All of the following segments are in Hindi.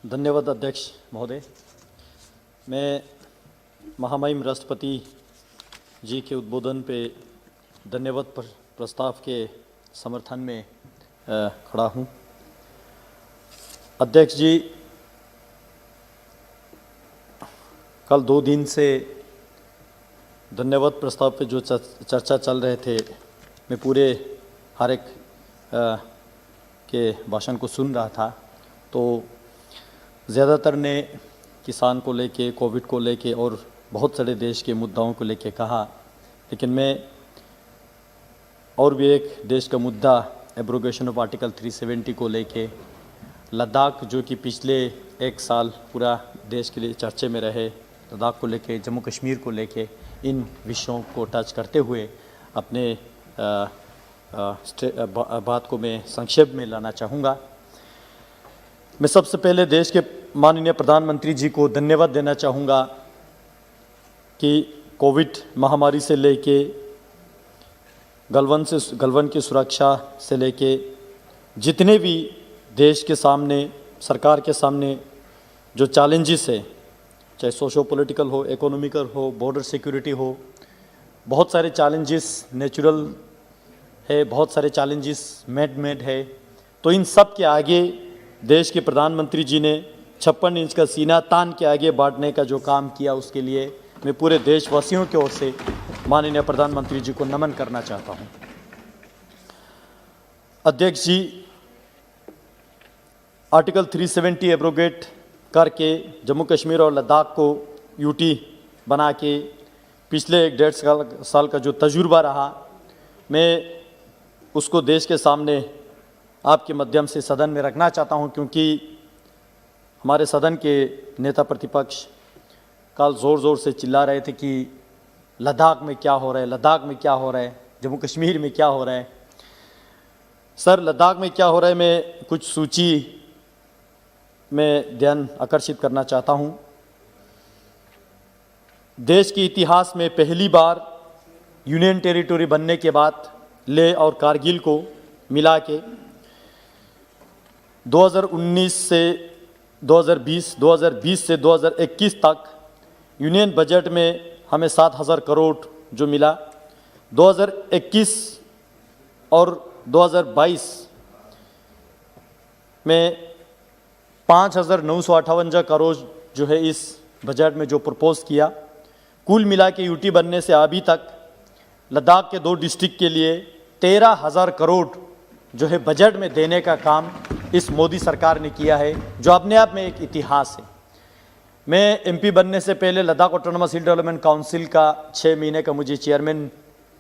धन्यवाद अध्यक्ष महोदय। मैं महामहिम राष्ट्रपति जी के उद्बोधन पे धन्यवाद प्रस्ताव के समर्थन में खड़ा हूँ। अध्यक्ष जी, कल 2 दिन से धन्यवाद प्रस्ताव पे जो चर्चा चल रहे थे, मैं पूरे हर एक के भाषण को सुन रहा था, तो ज़्यादातर ने किसान को लेके, कोविड को लेके और बहुत सारे देश के मुद्दाओं को लेके कहा, लेकिन मैं और भी एक देश का मुद्दा एब्रोगेशन ऑफ आर्टिकल 370 को लेके, लद्दाख जो कि पिछले 1 साल पूरा देश के लिए चर्चे में रहे, लद्दाख को लेके, जम्मू कश्मीर को लेके, इन विषयों को टच करते हुए अपने बात को मैं संक्षेप में लाना चाहूँगा। मैं सबसे पहले देश के माननीय प्रधानमंत्री जी को धन्यवाद देना चाहूँगा कि कोविड महामारी से लेके गलवान की सुरक्षा से लेके जितने भी देश के सामने, सरकार के सामने जो चैलेंजेस है, चाहे सोशो पॉलिटिकल हो, इकोनॉमिकल हो, बॉर्डर सिक्योरिटी हो, बहुत सारे चैलेंजेस नेचुरल है, बहुत सारे चैलेंजेस मेड है, तो इन सब के आगे देश के प्रधानमंत्री जी ने 56 इंच का सीना तान के आगे बढ़ने का जो काम किया, उसके लिए मैं पूरे देशवासियों की ओर से माननीय प्रधानमंत्री जी को नमन करना चाहता हूं। अध्यक्ष जी, आर्टिकल 370 एब्रोगेट करके जम्मू कश्मीर और लद्दाख को यूटी बना के पिछले 1.5 साल का जो तजुर्बा रहा, मैं उसको देश के सामने आपके माध्यम से सदन में रखना चाहता हूं, क्योंकि हमारे सदन के नेता प्रतिपक्ष कल ज़ोर से चिल्ला रहे थे कि लद्दाख में क्या हो रहा है, लद्दाख में क्या हो रहा है, जम्मू कश्मीर में क्या हो रहा है। सर, लद्दाख में क्या हो रहा है, मैं कुछ सूची में ध्यान आकर्षित करना चाहता हूं। देश के इतिहास में पहली बार यूनियन टेरिटरी बनने के बाद लेह और कारगिल को मिला के 2019 से 2020, 2020 से 2021 तक यूनियन बजट में हमें 7,000 करोड़ जो मिला, 2021 और 2022 में 5,958 करोड़ जो है इस बजट में जो प्रपोज किया। कुल मिला के यूटी बनने से अभी तक लद्दाख के 2 डिस्ट्रिक्ट के लिए 13,000 करोड़ जो है बजट में देने का काम इस मोदी सरकार ने किया है, जो अपने आप में एक इतिहास है। मैं एमपी बनने से पहले लद्दाख ऑटोनोमस हिल डेवलपमेंट काउंसिल का 6 महीने का मुझे चेयरमैन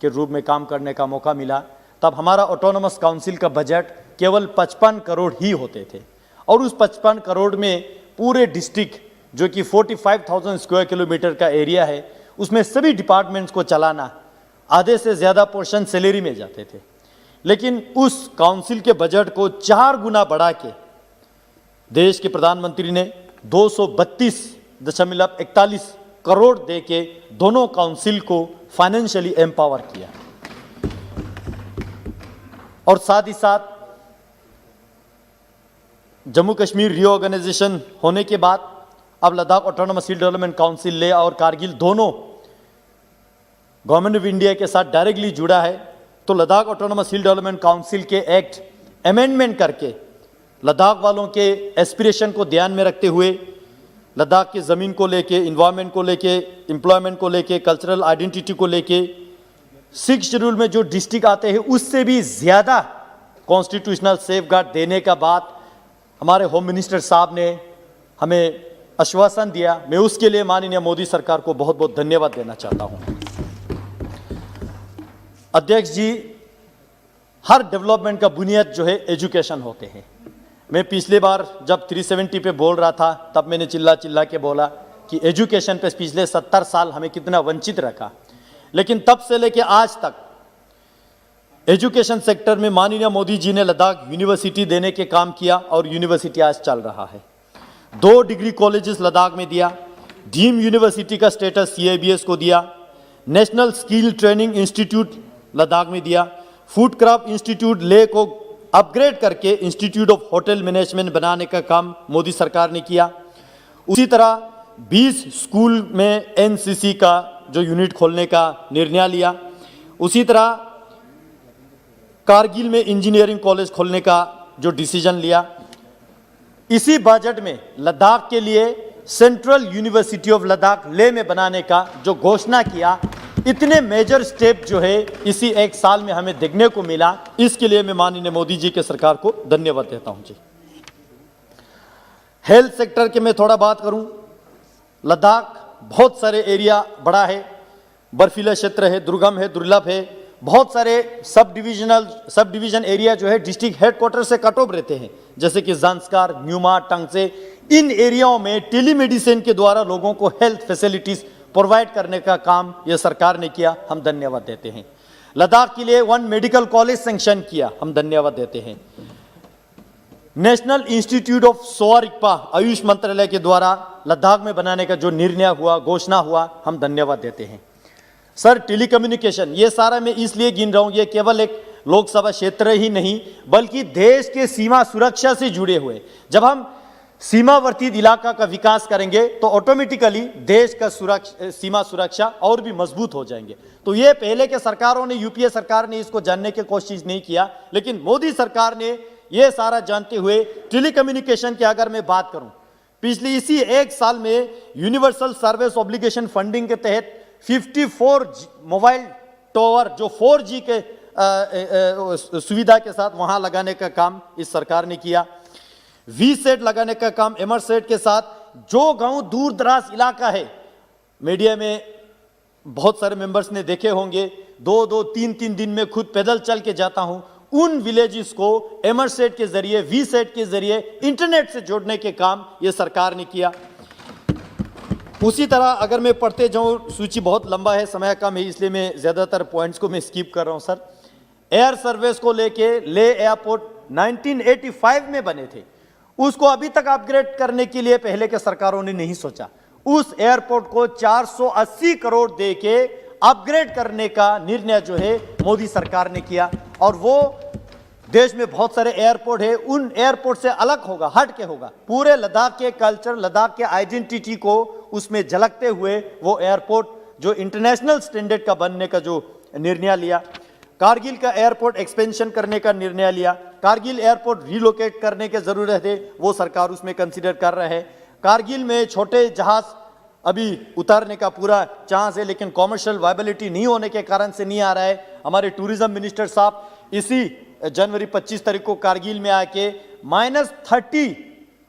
के रूप में काम करने का मौका मिला। तब हमारा ऑटोनोमस काउंसिल का बजट केवल 55 करोड़ ही होते थे, और उस 55 करोड़ में पूरे डिस्ट्रिक्ट जो कि 45,000 स्क्वायर किलोमीटर का एरिया है, उसमें सभी डिपार्टमेंट्स को चलाना, आधे से ज़्यादा पोर्शन सैलरी में जाते थे। लेकिन उस काउंसिल के बजट को 4 गुना बढ़ा के देश के प्रधानमंत्री ने 232.41 करोड़ दे के दोनों काउंसिल को फाइनेंशियली एम्पावर किया, और साथ ही साथ जम्मू कश्मीर रीऑर्गेनाइजेशन होने के बाद अब लद्दाख ऑटोनोमस हिल डेवलपमेंट काउंसिल लेह और कारगिल दोनों गवर्नमेंट ऑफ इंडिया के साथ डायरेक्टली जुड़ा है। तो लद्दाख ऑटोनोमस हिल डेवलपमेंट काउंसिल के एक्ट अमेंडमेंट करके लद्दाख वालों के एस्पिरेशन को ध्यान में रखते हुए लद्दाख की ज़मीन को लेके, इन्वायरमेंट को लेके, एम्प्लॉयमेंट को लेके, कल्चरल आइडेंटिटी को लेके 6 शेड्यूल में जो डिस्ट्रिक्ट आते हैं उससे भी ज़्यादा कॉन्स्टिट्यूशनल सेफगार्ड देने का बात हमारे होम मिनिस्टर साहब ने हमें आश्वासन दिया। मैं उसके लिए माननीय मोदी सरकार को बहुत बहुत धन्यवाद देना चाहता हूँ। अध्यक्ष जी, हर डेवलपमेंट का बुनियाद जो है एजुकेशन होते हैं। मैं पिछले बार जब 370 पे बोल रहा था, तब मैंने चिल्ला के बोला कि एजुकेशन पे पिछले 70 साल हमें कितना वंचित रखा, लेकिन तब से लेके आज तक एजुकेशन सेक्टर में माननीय मोदी जी ने लद्दाख यूनिवर्सिटी देने के काम किया, और यूनिवर्सिटी आज चल रहा है। 2 डिग्री कॉलेजेस लद्दाख में दिया, डीम यूनिवर्सिटी का स्टेटस CIBS को दिया, national skill training institute Ladakh में दिया, फूड क्राफ्ट इंस्टीट्यूट लेह को अपग्रेड करके इंस्टीट्यूट ऑफ होटल मैनेजमेंट बनाने का काम मोदी सरकार ने किया। उसी तरह 20 स्कूल में एनसीसी का जो यूनिट खोलने का निर्णय लिया। उसी तरह कारगिल में इंजीनियरिंग कॉलेज खोलने का जो डिसीजन लिया। इसी बजट में लद्दाख के लिए central university of Ladakh Leh में बनाने का जो घोषणा किया, इतने मेजर स्टेप जो है इसी एक साल में हमें देखने को मिला। इसके लिए मैं माननीय मोदी जी के सरकार को धन्यवाद देता हूं जी। हेल्थ सेक्टर के मैं थोड़ा बात करूं, लद्दाख बहुत सारे एरिया बड़ा है, बर्फीला क्षेत्र है, दुर्गम है, दुर्लभ है, बहुत सारे सब डिवीजन एरिया जो है डिस्ट्रिक्ट हेडक्वार्टर से कट ऑफ रहते हैं, जैसे कि जांस्कार, न्यूमा, टंगसे। इन एरियाओं में टेलीमेडिसिन के द्वारा लोगों को हेल्थ फैसिलिटीज प्रोवाइड करने का काम यह सरकार ने किया, हम धन्यवाद देते हैं। लद्दाख के लिए 1 मेडिकल कॉलेज सैंक्शन किया, हम धन्यवाद देते हैं। नेशनल इंस्टीट्यूट ऑफ सोवा-रिगपा आयुष मंत्रालय के द्वारा लद्दाख में बनाने का जो निर्णय हुआ, घोषणा हुआ, हम धन्यवाद देते हैं। सर, टेलीकम्युनिकेशन, ये सारा मैं इसलिए गिन रहा हूं, ये केवल एक लोकसभा क्षेत्र ही नहीं बल्कि देश के सीमा सुरक्षा से जुड़े हुए। जब हम सीमावर्ती इलाका का विकास करेंगे तो ऑटोमेटिकली देश का सीमा सुरक्षा और भी मजबूत हो जाएंगे। तो ये पहले के सरकारों ने, यूपीए सरकार ने इसको जानने की कोशिश नहीं किया, लेकिन मोदी सरकार ने ये सारा जानते हुए टेलीकम्युनिकेशन की अगर मैं बात करूं, पिछले इसी एक साल में यूनिवर्सल सर्विस ऑब्लिगेशन फंडिंग के तहत 54 मोबाइल टावर जो 4G के सुविधा के साथ वहां लगाने का काम इस सरकार ने किया। वीसेट लगाने का काम एमरसेट के साथ। जो गांव दूर दराज इलाका है, मीडिया में बहुत सारे मेंबर्स ने देखे होंगे, 2-2, 3-3 दिन में खुद पैदल चल के जाता हूं, उन विलेजेस को एमरसेट के जरिए, वीसेट के जरिए इंटरनेट से जोड़ने के काम ये सरकार ने किया। उसी तरह अगर मैं पढ़ते जाऊं, सूची बहुत लंबा है, समय कम है, इसलिए मैं ज्यादातर पॉइंट्स को मैं स्किप कर रहा हूं। सर, एयर सर्विस को लेके ले एयरपोर्ट 1985 में बने थे, उसको अभी तक अपग्रेड करने के लिए पहले के सरकारों ने नहीं सोचा। उस एयरपोर्ट को 480 करोड़ दे के अपग्रेड करने का निर्णय जो है मोदी सरकार ने किया। और वो देश में बहुत सारे एयरपोर्ट है, उन एयरपोर्ट से अलग होगा, हट के होगा। पूरे लद्दाख के कल्चर, लद्दाख के आइडेंटिटी को उसमें झलकते हुए वो एयरपोर्ट जो इंटरनेशनल स्टैंडर्ड का बनने का जो निर्णय लिया। कारगिल का एयरपोर्ट एक्सपेंशन करने का निर्णय लिया। कारगिल एयरपोर्ट रिलोकेट करने की जरूरत है, वो सरकार उसमें कंसीडर कर रहा है। कारगिल में छोटे जहाज अभी उतारने का पूरा चांस है, लेकिन कॉमर्शियल वायबिलिटी नहीं होने के कारण से नहीं आ रहा है। हमारे टूरिज्म मिनिस्टर साहब इसी जनवरी 25 तारीख को कारगिल में आके -30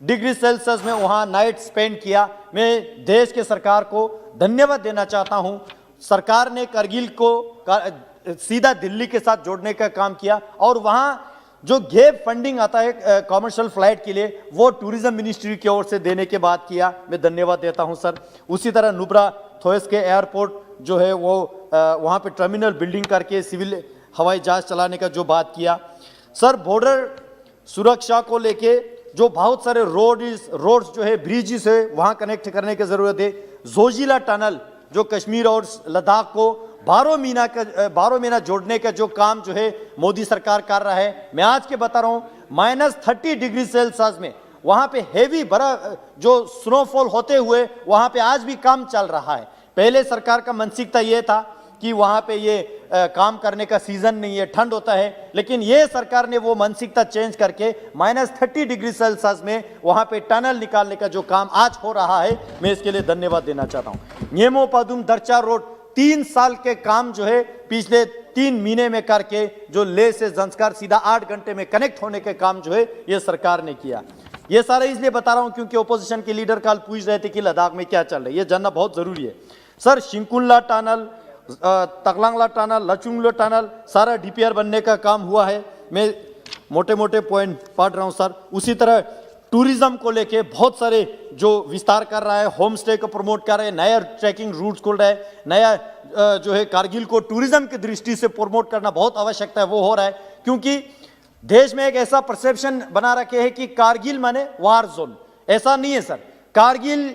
डिग्री सेल्सियस में वहां नाइट स्पेंड किया। मैं देश के सरकार को धन्यवाद देना चाहता हूं। सरकार ने कारगिल को सीधा दिल्ली के साथ जोड़ने का काम किया, और वहां जो गैप फंडिंग आता है कॉमर्शियल फ्लाइट के लिए, वो टूरिज्म मिनिस्ट्री की ओर से देने के बाद किया। मैं धन्यवाद देता हूं सर। उसी तरह नुब्रा थोएस के एयरपोर्ट जो है वो वहां पे टर्मिनल बिल्डिंग करके सिविल हवाई जहाज चलाने का जो बात किया। सर, बॉर्डर सुरक्षा को लेके जो बहुत सारे रोड्स जो है, ब्रिजेस है, वहां कनेक्ट करने की जरूरत है। जोजिला टनल जो कश्मीर और लद्दाख को 12 महीना जोड़ने का जो काम जो है मोदी सरकार कर रहा है। मैं आज के बता रहा हूं, -30 डिग्री सेल्सियस में वहां पे हेवी बड़ा जो स्नोफॉल होते हुए वहां पे आज भी काम चल रहा है। पहले सरकार का मानसिकता यह था कि वहां पे ये काम करने का सीजन नहीं है, ठंड होता है, लेकिन ये सरकार ने वो मानसिकता चेंज करके -30 डिग्री सेल्सियस में वहां पे टनल निकालने का जो काम आज हो रहा है, मैं इसके लिए धन्यवाद देना चाहता हूं। न्येमो पादुम दर्चा रोड 3 साल के काम जो है पिछले 3 महीने में करके जो ले से जंस्कार सीधा 8 घंटे में कनेक्ट होने के काम जो है ये सरकार ने किया। ये सारा इसलिए बता रहा हूं क्योंकि ओपोजिशन के लीडर कल पूछ रहे थे कि लद्दाख में क्या चल रहा है, ये जानना बहुत जरूरी है। Sir, Shinkula tunnel, Taklangla tunnel, Lachungla tunnel, सारा डीपीआर बनने का काम हुआ है। मैं मोटे मोटे पॉइंट पढ़ रहा हूं सर। उसी तरह टूरिज्म को लेके बहुत सारे जो विस्तार कर रहा है, होम स्टे को प्रमोट कर रहे हैं, नया ट्रैकिंग रूट्स खोल रहा है, नया जो है कारगिल को टूरिज्म की दृष्टि से प्रमोट करना बहुत आवश्यकता है, वो हो रहा है। क्योंकि देश में एक ऐसा परसेप्शन बना रखे है कि कारगिल माने वार जोन, ऐसा नहीं है सर। कारगिल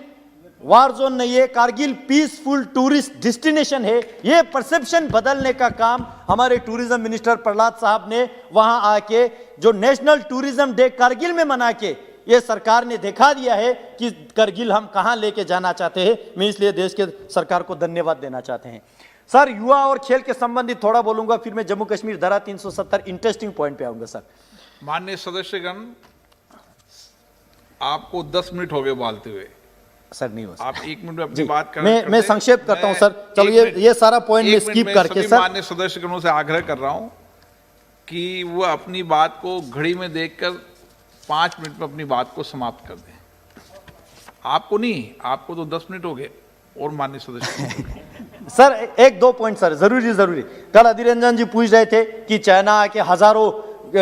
वार जोन नहीं है, कारगिल पीसफुल टूरिस्ट डेस्टिनेशन है। ये परसेप्शन बदलने का काम हमारे टूरिज्म मिनिस्टर प्रहलाद साहब ने वहां आके जो नेशनल टूरिज्म डे कारगिल में मना के ये सरकार ने दिखा दिया है कि कारगिल हम कहां लेके जाना चाहते हैं। मैं इसलिए देश के सरकार को धन्यवाद देना चाहते हैं। सर, युवा और खेल के संबंधित थोड़ा बोलूंगा, फिर मैं जम्मू कश्मीर धारा 370 इंटरेस्टिंग पॉइंट पे आऊंगा। सर, माननीय सदस्यगण, आपको 10 मिनट हो गए बोलते हुए। सर नहीं हो सर, आप 1 मिनट में अपनी बात कर मैं संक्षेप करता हूं सर। चलो ये सारा पॉइंट में स्किप करके सर, माननीय सदस्यगणों से आग्रह कर रहा हूं कि वो अपनी बात को घड़ी में देखकर 5 मिनट में अपनी बात को समाप्त कर दें। आपको नहीं, आपको तो 10 मिनट हो गए। और माननीय सदस्य सर, 1-2 पॉइंट सर, जरूरी। कल अधीर रंजन जी पूछ रहे थे कि चाइना आके हजारों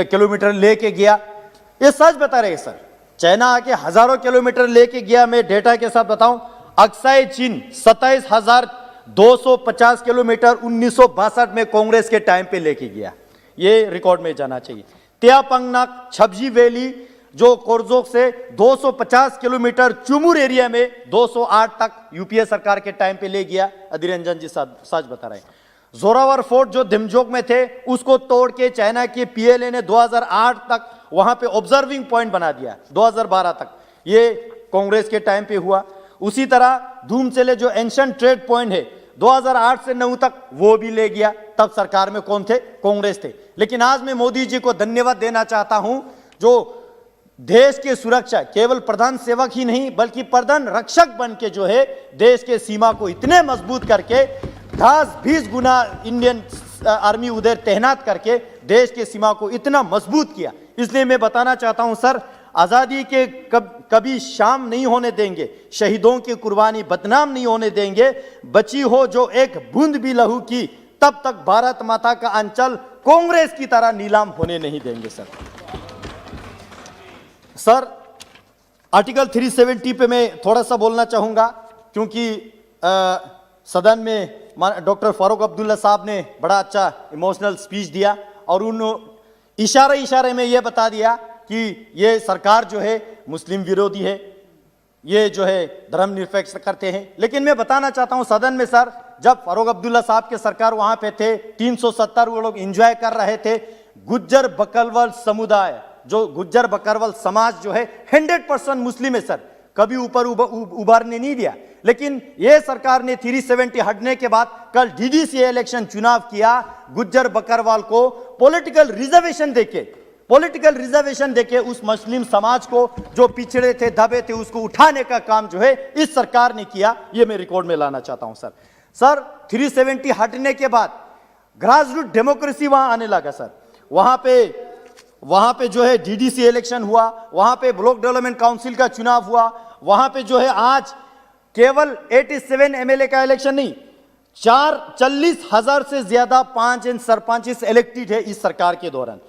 किलोमीटर लेके गया। ये सच बता रहे सर, चाइना आके हजारों किलोमीटर लेके गया। मैं डेटा के साथ बताऊं, अक्साई चीन 27,250 किलोमीटर 1962 में कांग्रेस के टाइम पे लेके गया। ये रिकॉर्ड में जाना चाहिए। त्यापंगनाक छबजी वैली जो कोरजोक से 250 किलोमीटर चुमुर एरिया में 208 तक यूपीए सरकार के टाइम पे ले गया। अधीर रंजन जी सच बता रहे हैं। जोरावर फोर्ट जो दिमजोक में थे उसको तोड़ के चाइना के पीएलए ने 2008 तक वहां पे ऑब्जर्विंग पॉइंट बना दिया। 2012 तक ये कांग्रेस के टाइम पे हुआ। उसी तरह धूमचेले जो एंशिएंट ट्रेड पॉइंट है 2008 से 9 तक वो भी ले गया। तब सरकार में कौन थे? कांग्रेस थे। लेकिन आज मैं मोदी जी को धन्यवाद देना चाहता हूं जो देश के सुरक्षा केवल प्रधान सेवक ही नहीं बल्कि प्रधान रक्षक बन के जो है देश के सीमा को इतने मजबूत करके 10-20 गुना इंडियन आर्मी उधर तैनात करके देश के सीमा को इतना मजबूत किया। इसलिए मैं बताना चाहता हूं सर, आजादी के कभी शाम नहीं होने देंगे, शहीदों की कुर्बानी बदनाम नहीं होने देंगे। बची हो जो एक बूंद भी लहू की, तब तक भारत माता का अंचल कांग्रेस की तरह नीलाम होने नहीं देंगे। सर, आर्टिकल 370 पे मैं थोड़ा सा बोलना चाहूंगा क्योंकि सदन में डॉक्टर फारूक अब्दुल्ला साहब ने बड़ा अच्छा इमोशनल स्पीच दिया और उन इशारे में यह बता दिया कि ये सरकार जो है मुस्लिम विरोधी है, ये जो है धर्मनिरपेक्ष करते हैं। लेकिन मैं बताना चाहता हूं सदन में सर, जब फारूक अब्दुल्ला साहब के सरकार वहां पे थे 370 वो लोग एंजॉय कर रहे थे। गुज्जर बकरवाल समुदाय जो गुज्जर बकरवाल समाज जो है 100% मुस्लिम है सर, कभी ऊपर उभारने नहीं दिया। लेकिन यह सरकार ने 370 हटने के बाद कल डीडीसी इलेक्शन चुनाव किया। गुज्जर बकरवाल को पॉलिटिकल रिजर्वेशन देके उस मुस्लिम समाज को जो पिछड़े थे दबे थे उसको उठाने का काम जो है इस सरकार ने किया। यह मैं रिकॉर्ड में लाना चाहता हूं सर 370 हटने के बाद ग्रास रूट डेमोक्रेसी वहां आने लगा सर। वहां पे जो है डीडीसी इलेक्शन हुआ, वहां पे ब्लॉक डेवलपमेंट काउंसिल का चुनाव हुआ, वहां पे जो है आज केवल 87 एमएलए का इलेक्शन नहीं, 40,000 से ज्यादा पंच एंड सरपंच इलेक्टेड है इस सरकार के दौरान।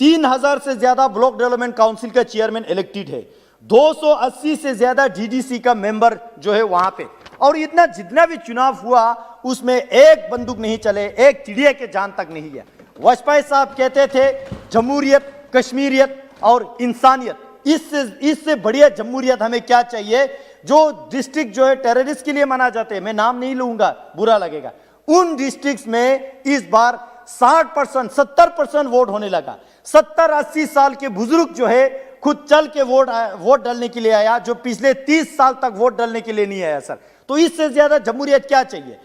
3,000 से ज्यादा ब्लॉक डेवलपमेंट काउंसिल का चेयरमैन इलेक्टेड है। 280 से ज्यादा डीडीसी का मेंबर जो है वहां पे। और इतना जितना भी चुनाव हुआ उसमें एक बंदूक नहीं चले, एक चिड़िया के जान तक नहीं गया। वाजपेयी साहब कहते थे जमहूरियत, कश्मीरियत और इंसानियत, इससे बढ़िया जमहूरियत हमें क्या चाहिए। जो डिस्ट्रिक्ट जो है टेररिस्ट के लिए माना जाते हैं, मैं नाम नहीं लूंगा बुरा लगेगा, उन डिस्ट्रिक्ट्स में इस बार 60% 70% वोट होने लगा। 70-80 साल के बुजुर्ग जो है खुद चल के वोट डालने के लिए आया, जो पिछले 30 साल तक वोट डालने के लिए नहीं आया सर। तो इससे ज्यादा जमहूरियत क्या चाहिए।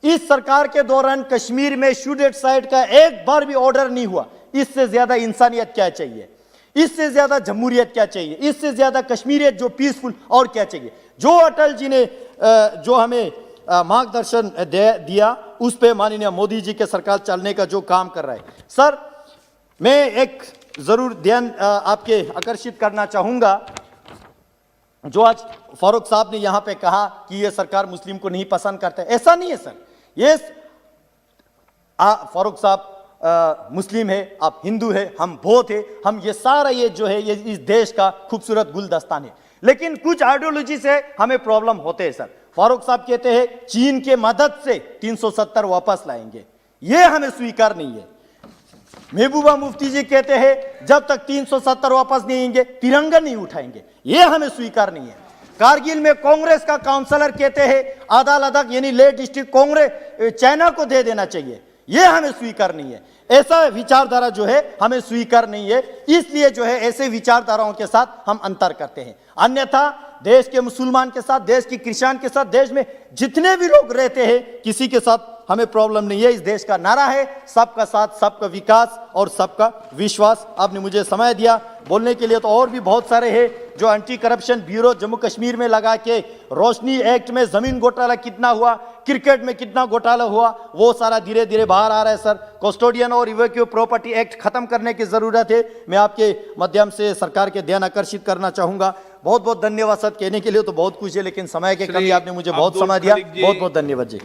इस सरकार के दौरान कश्मीर में शूट एट साइट का एक बार भी ऑर्डर नहीं हुआ। इससे ज्यादा इंसानियत क्या चाहिए, इससे ज्यादा जमहूरियत क्या चाहिए, इससे ज्यादा कश्मीरियत जो पीसफुल और क्या चाहिए। जो अटल जी ने जो हमें मार्गदर्शन दिया उस पे माननीय मोदी जी के सरकार चलने का जो काम कर रहा है सर, मैं एक जरूर ध्यान आपके आकर्षित करना चाहूंगा। जो आज फारूक साहब ने यहां पे कहा कि यह सरकार मुस्लिम को नहीं पसंद करता है, ऐसा नहीं है सर। ये फारूक साहब मुस्लिम है, आप हिंदू है, हम बहुत है, हम ये सारा ये जो है ये इस देश का खूबसूरत गुलदस्तान है। लेकिन कुछ आइडियोलॉजी से हमें प्रॉब्लम होते हैं सर। फारूक साहब कहते हैं चीन के मदद से 370 वापस लाएंगे, ये हमें स्वीकार नहीं है। महबूबा मुफ्ती जी कहते हैं जब तक 370 वापस नहीं आएंगे तिरंगा नहीं उठाएंगे, ये हमें स्वीकार नहीं है। कारगिल में कांग्रेस का काउंसलर कहते हैं आधा लद्दाख यानी लेह डिस्ट्रिक्ट कांग्रेस चाइना को दे देना चाहिए, यह हमें स्वीकार नहीं है। ऐसा विचारधारा जो है हमें स्वीकार नहीं है, इसलिए जो है ऐसे विचारधाराओं के साथ हम अंतर करते हैं। अन्यथा देश के मुसलमान के साथ, देश की क्रिश्चियन के साथ, देश में जितने भी लोग रहते हैं, किसी के साथ हमें प्रॉब्लम नहीं है। इस देश का नारा है सबका साथ, सबका विकास और सबका विश्वास। आपने मुझे समय दिया बोलने के लिए, तो और भी बहुत सारे हैं जो anti corruption bureau Jammu Kashmir में लगा के, रोशनी एक्ट में जमीन घोटाला कितना हुआ, क्रिकेट में कितना घोटाला हुआ, वो सारा धीरे धीरे बाहर आ रहा है। सर, कस्टोडियन और इवैक्यू प्रॉपर्टी एक्ट खत्म करने की जरूरत है। मैं आपके माध्यम से सरकार के ध्यान आकर्षित करना चाहूंगा। बहुत बहुत धन्यवाद सर। कहने के लिए तो बहुत कुछ है, लेकिन समय की कमी, आपने मुझे बहुत समय दिया। बहुत बहुत धन्यवाद जी।